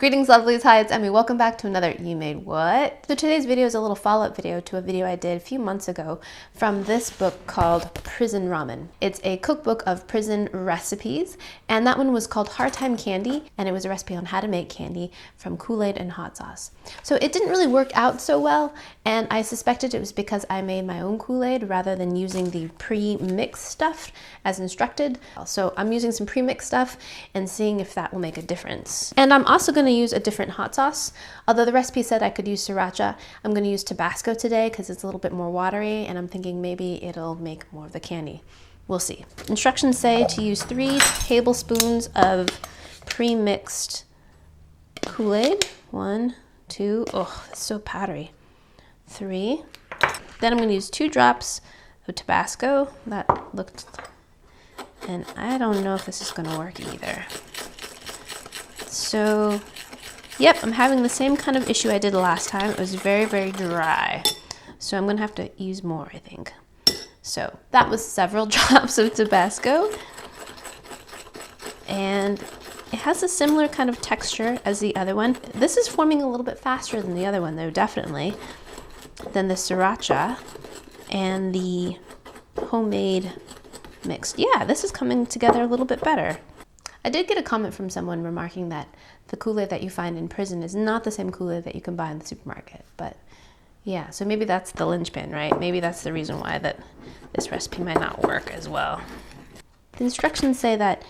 Greetings lovelies, hi, it's Emmy. Welcome back to another You Made What? So today's video is a little follow-up video to a video I did a few months ago from this book called Prison Ramen. It's a cookbook of prison recipes, and that one was called Hard Time Candy, and it was a recipe on how to make candy from Kool-Aid and hot sauce. So it didn't really work out so well, and I suspected it was because I made my own Kool-Aid rather than using the pre-mixed stuff as instructed. So I'm using some pre-mixed stuff and seeing if that will make a difference. And I'm also going to use a different hot sauce. Although the recipe said I could use sriracha, I'm going to use Tabasco today because it's a little bit more watery, and I'm thinking maybe it'll make more of the candy. We'll see. Instructions say to use 3 tablespoons of pre-mixed Kool-Aid. 1, 2, oh, that's so powdery. 3. Then I'm going to use 2 drops of Tabasco. That looked, and I don't know if this is going to work either. So, yep, I'm having the same kind of issue I did last time. It was very, very dry. So I'm gonna have to use more, I think. So that was several drops of Tabasco. And it has a similar kind of texture as the other one. This is forming a little bit faster than the other one though, definitely. Than the sriracha and the homemade mixed. Yeah, this is coming together a little bit better. I did get a comment from someone remarking that the Kool-Aid that you find in prison is not the same Kool-Aid that you can buy in the supermarket. But yeah, so maybe that's the linchpin, right? Maybe that's the reason why that this recipe might not work as well. The instructions say that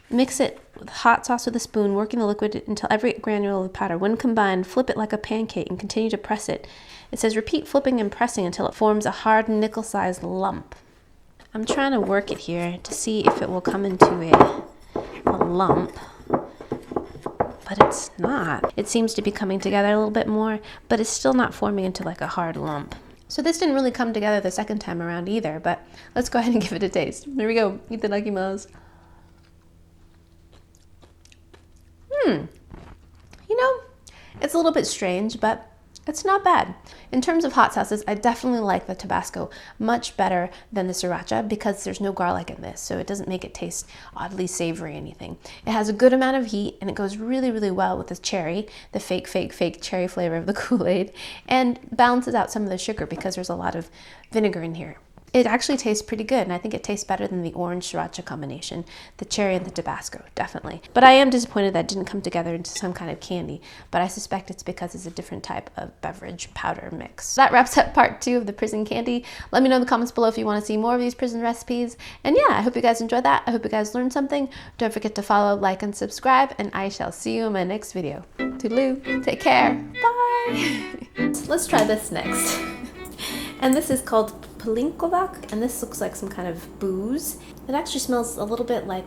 mix it with hot sauce with a spoon, working the liquid until every granule of powder. When combined, flip it like a pancake and continue to press it. It says repeat flipping and pressing until it forms a hard nickel-sized lump. I'm trying to work it here to see if it will come into a lump, but it's not. It seems to be coming together a little bit more, but it's still not forming into like a hard lump. So this didn't really come together the second time around either, but let's go ahead and give it a taste. There we go. Eat the lucky mouse. You know, it's a little bit strange, but it's not bad. In terms of hot sauces, I definitely like the Tabasco much better than the sriracha because there's no garlic in this, so it doesn't make it taste oddly savory or anything. It has a good amount of heat, and it goes really, really well with the cherry, the fake cherry flavor of the Kool-Aid, and balances out some of the sugar because there's a lot of vinegar in here. It actually tastes pretty good, and I think it tastes better than the orange sriracha combination, the cherry and the Tabasco, definitely. But I am disappointed that it didn't come together into some kind of candy, but I suspect it's because it's a different type of beverage powder mix. That wraps up part 2 of the prison candy. Let me know in the comments below if you want to see more of these prison recipes. And yeah, I hope you guys enjoyed that. I hope you guys learned something. Don't forget to follow, like, and subscribe, and I shall see you in my next video. Toodaloo, take care, bye! Let's try this next. And this is called Palinkovac, and this looks like some kind of booze. It actually smells a little bit like